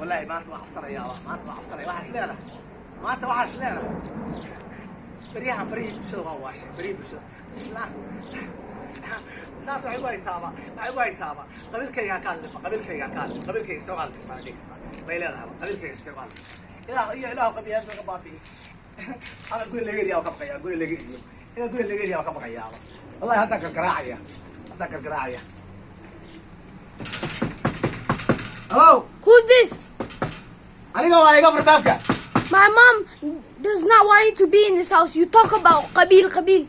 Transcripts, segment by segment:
والله ما أنت وعصر يا الله ما أنت وعصر يا واحد سلينا ما أنت واحد سلينا بريها بري شو هو واش بري شو إسلام إسلام تعبوا إصابة تعبوا إصابة قبل كي يكال قبل كي يكال قبل كي يسوق الطريق ما يلاها قبل كي يسوق إله قبل يد قبابي أنا أقول اللي جري أو كبقيا أقول اللي جري أنا أقول اللي جري أو كبقيا والله هذاك القراعية هذاك القراعية Hello. Who's this? I go for Babka. My mom does not want you to be in this house. You talk about Qabil.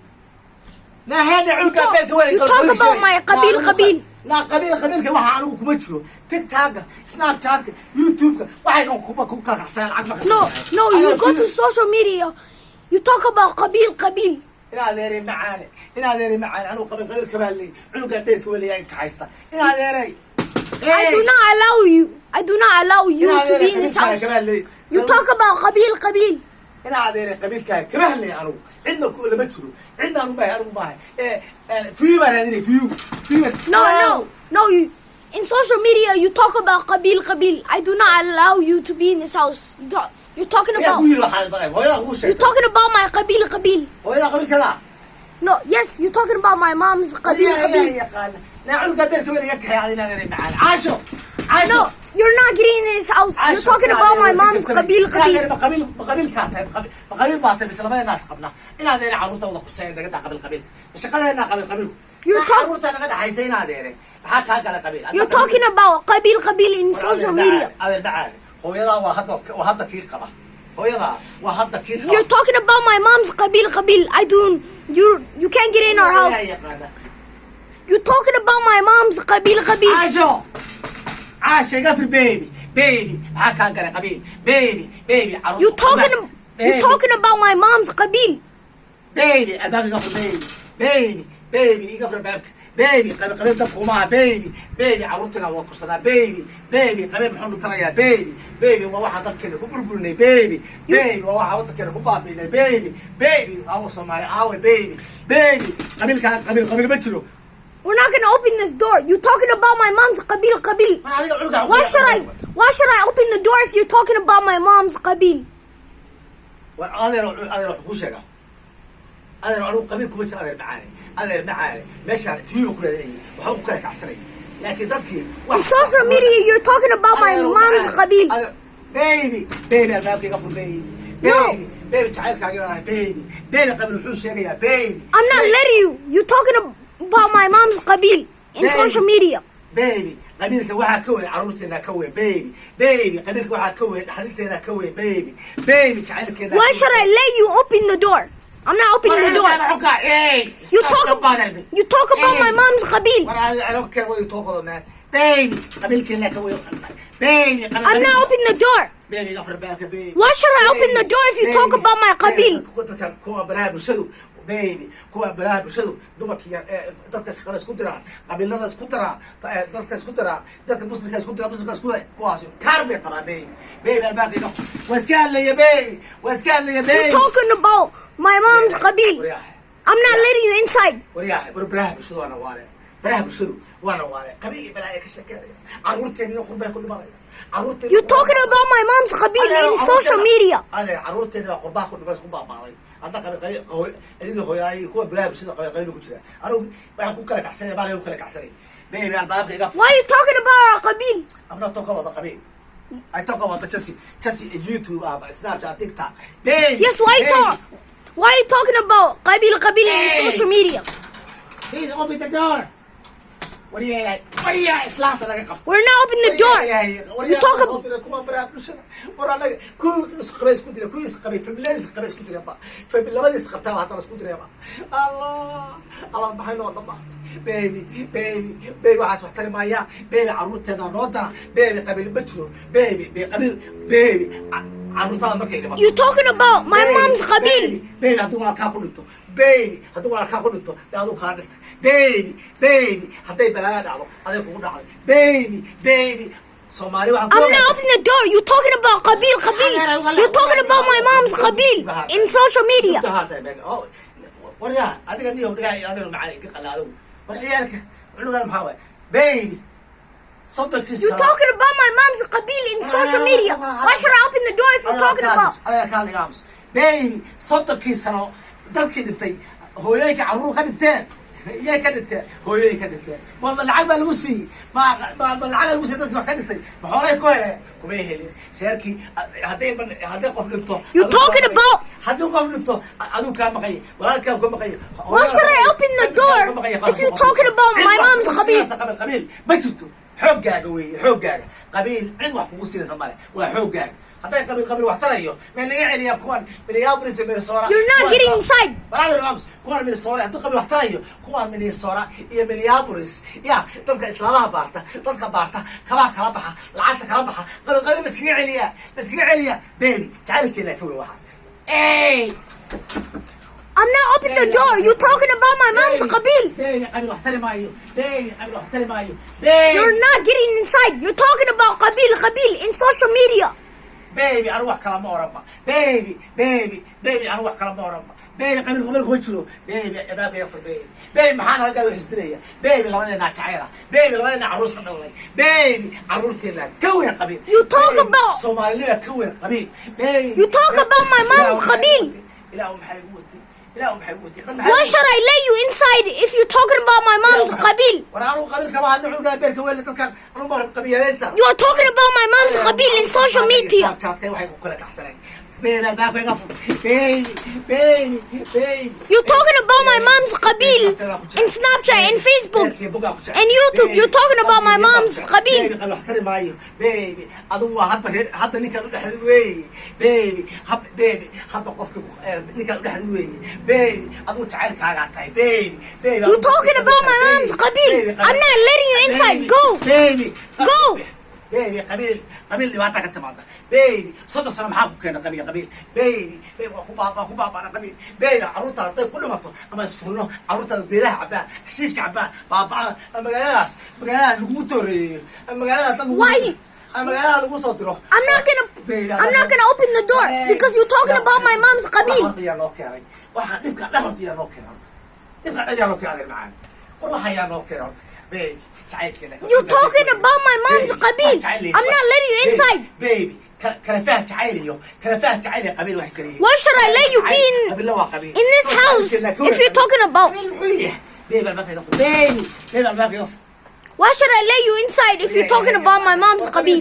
لا هذا عُلك بيت وين You talk about my Qabil. لا قبيل كي واحد عنو كمتشو تيك توك سناب شات يوتيوب واحد عنو كوكا حسين عقلك No, you go to social media. You talk about Qabil. إنا ذيري معاني عنو قبيل كبالي عنو قبيل كبالي يعني كحيستا إنا ذيري I do not allow you to be in this house. You talk about Qabil. إنا ذيري قبيل كبالي عنو عندنا كل متشلو عندنا عنو باهي فيو ما هذي فيو No. In social media, you talk about Qabil. I do not allow you to be in this house. You're talking about my Qabil. ويا قبيل كذا No, yes, you're talking about my mom's Qabil. نعم قبيل كبالي يكحي علينا ذيري معاني عاشو No, you're not getting in this house. You're talking about my mom's Qabil. قبيل باطل بس لما الناس قبلنا إلى ذي عروته ولا قصين نقدر قبيل مش قلنا قبيل عروته نقدر حيسين هذيري حتى هذا قبيل You're talking about Qabil in social media. هذا المعاني هو يلا وهذا كيقبه هو يلا وهذا كيقبه You're talking about my mom's Qabil. You can't get in our house. You're talking about my mom's Qabil. عاشو يقفل بيبي معاك كان قبيل بيبي عروس You're talking about my mom's Qabil. بيبي الباب يقفل بيبي يقفل بابك بيبي قبيل دبكوا معها بيبي عروتنا وكرسنا بيبي قبيل محمد ترى بيبي وواحد ضكني كبربرني بيبي وواحد ضكني كبابيني بيبي أو صومالي أو بيبي قبيل كان قبيل بتشلو We're not gonna open this door. You're talking about my mom's Qabil. Why should I open the door if you're talking about my mom's Qabil? أنا روح وشجع أنا روح قبيل كوبتش أنا معاني ماشي فيو كل ذي وحب كلك عسلي لكن ذكي in social media you're talking about my mom's Qabil. بيبي أنا بقى قفل بيبي تعال كاجي بيبي قبل الحوش يا بيبي I'm not letting you. You're talking about my mom's Qabil in social media. بيبي قبيلك واحد كوي عروتنا كوي بيبي قبيلك واحد كوي حلقتنا كوي بيبي تعال كذا Why should I let you open the door? I'm not opening the door. You talk about my mom's Qabil. I don't care what you talk about, man. Baby, قبيلك هنا كوي baby. I'm not opening the door. Baby, غفر بالك baby. Why should I open the door if you talk about my Qabil? كوا براد وشلو baby كوا براد وشلو دمك dadka shaqada isku dira qabiilada isku dira dadka isku dira dadka muslimka isku dira kuwaas karbe qaba baby albaaqi qaf waskaan leeya baby You're talking about my mom's Qabil. I'm not letting you inside. براه بشلو وانا واله قبيلي بلاي كشكل عروتني قربها كل مره You're talking about my mom's Qabil in social media. أنا عروتني قربها كل بس قربها بعضي عندك قبيل هو اللي هو يعني هو براه بشلو قبيل كتير أنا بحكوا كلك أحسن بالي وكلك أحسن بيبي الباب يقف Why are you talking about our Qabil? I'm not talking about the قبيل I talk about the Chelsea YouTube Snapchat TikTok baby Yes, why are you talking about Qabil in social media? Please open the door. What are you Islam We're not opening the door. You talk about الله بحينا والله baby وحاس وحتري مايا baby عروتنا نوضنا baby قبل بتشو baby عروتنا ما كده You talking about my mom's Qabil. baby هدوم على كاكولتو baby هدوم على كاكولتو هدوم كارنت baby هتاي بلاد على هذا يكون على baby Somali I'm not opening the door. You talking about Qabil. You're talking about my mom's Qabil in social media. وريا هذا قال لي هو قاعد يعمل معي قال له وريالك علونا محاوي baby صدق You're talking about my mom's qabil in social media. Why should I open the door if you're talking about? أنا كان لقامس baby صدق كيسنا dadkii dhintay hooyooyinka carruur ka dhinteen iyay ka dhinteen hooyooyin ka dhinteen ma lacag baa lagu siiyey ma lacag lagu siiyey dadkii wax ka dhintay ma xoolay ku heleen kuma helin reerkii hadday qof dhinto You talking about? haddii qof dhinto adigu kaa maqaya walaalkaa ka maqaya Why should I open the door if you're talking about my mom's qabil? qabiil ma jirto xooggaaga weeye xooggaaga qabiil cid wax kugu siinaysa male waa xooggaaga hadday qabiil wax tarayo meel laga celiyaa kuwan Minneapolis iyo Minnesota You're not getting inside. walaal rams kuwan Minnesota hadduu qabiil wax tarayo kuwan Minnesota iyo Minneapolis ya dadka islaamaha baarta dadka baarta kala baxa lacagta kala baxa qabiil maskiga celiya baby jacalkeena ka weyn waxaas I'm not opening the door. You're talking about my mom's qabil. baby qabiil wax tari maayo baby You're not getting inside. You're talking about qabil in social media. baby أنا wax kala ma oranba baby أنا wax kala ma oranba baby qabiil kuma jiro baby abaabka yafur baby maxaan halkaa wax istiraya baby labadeena jacayla baby labadeena caruus ka dhalay baby caruurteena ka weyn qabiil You talk about- Soomaalida ka weyn qabiil baby You talk about my mom's qabil. ilaahu maxay ugu watay ilaahu maxay ugu watay Why should I let you inside if you're talking about my mom's qabil? waraanu qabiil kama hadlo cunuga beerka weyn dadkan anu mar qabiileysta You are talking about my mom's qabil in social media. waxay ku kala kacsanay baby abaabka yafur baby You're talking about my mom's qabil in Snapchat and Facebook and YouTube. You're talking about my mom's qabil. baby adigu waa hadda ninkaad u dhexdid weeye baby hadda qofka ninkaad u dhexdid weeye baby adigu jacaylkaagaa tahay baby You're talking about my mom's qabil. I'm not letting you inside. Go. Go. baby qabiil dhibaata ka timaada baby soddon sano maxaa ku keena qabiil baby waa ku baabana qabiil baby carruurta hadday ku dhimato ama isfurno carruurta beelaha cabaan xashiishka cabaan baabacada magaaladaas lagu tooreeyo magaalada Why? magaalada lagu soo diro I'm not gonna open the door because you're talking about my mom's qabil. yaa loo keenay waxa dhibka dhafarta yaa loo keenay yaa loo keenay macaan waxa yaa loo keenay baby You're talking about my mom's qabil. I'm not letting you inside. baby kala faham jacayl qabiil wax kaliya Why should I let you be in this house if you're talking about? baby Why should I let you inside if you're talking about my mom's qabil?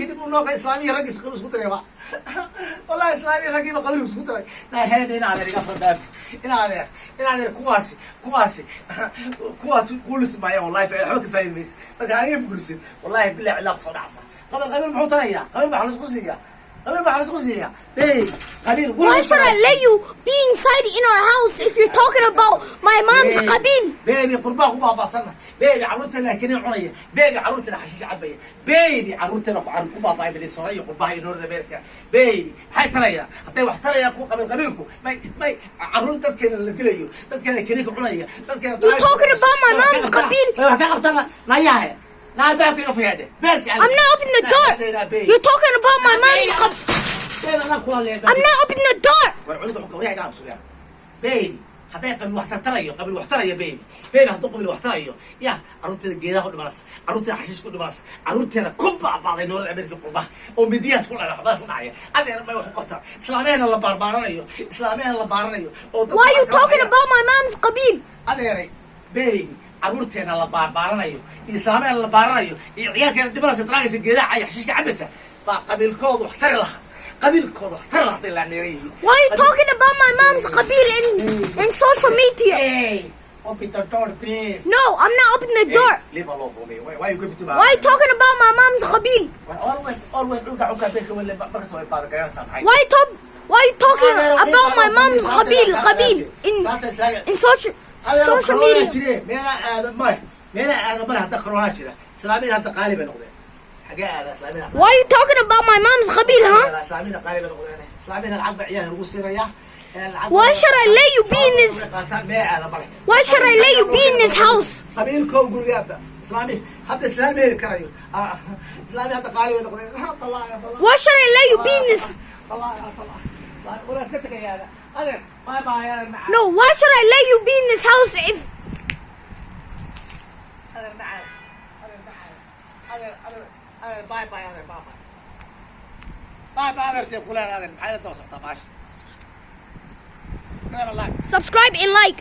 والله إسلامي رجيم قبل مسكوت لا هذا هنا رجع في الباب هنا كواس كل اسمعي والله في حوك في الميس رجعني بقرصين والله بالله علاق فرعصة قبل محوطنية قبل محلس قصية قبيل Why should I let you be inside in our house if you're talking about my mom's qabil? baby قرباء بابا صرنا baby عروتنا كني عنية baby عروتنا حشيش عبية baby عروتنا عروبا باي بلي صرية قرباء ينور أمريكا baby هاي تريا حتى واحترى يا قبيلكم ما عروت تذكر اللي تليو تذكر كنيك عنية تذكر You're talking about my mom's qabil. ما كان لا ياه لا بابك يقفل هذا I'm not opening the door. You're talking about my mom's qabil. I'm not opening the door. baby hadday qabiil wax tartarayo baby hadduu qabiil wax tarayo ya carruurteeda geedaha u dhimanaysa carruurteeda xashiiska u dhimanaysa carruurteeda ku baabaaday nolol Ameerika qurbaha oo midiyaas ku dhacay waxbaas ku dhacaya adeena may wax qabtaa islaamiyana la baarbaaranayo oo Why are you talking about my mom's qabil? adeeray baby carruurteena la baarbaaranayo islaamiyana la baaranayo iyo ciyaalkeena dhimanaysa daraagaysa geedaha ay xashiiska cabaysa baa qabiilkooda wax tari lahaa Why are you talking about my mom's qabil in social media? Hey, open the door, please. No, I'm not opening the door. Leave alone for me. Why are you going to Why are you talking about my mom's qabil? Always look at Why are you talking about my mom's qabil in social media? Why are you talking about my mom's qabil, huh? Why should I let you be in this? Why should I let you be in this house? Why should I let you be in this? No, why should I let you be in this house if أنا باي باي أنا باي باي باي أنا تقول أنا محل توصل طبعا. سلام الله. Subscribe and like.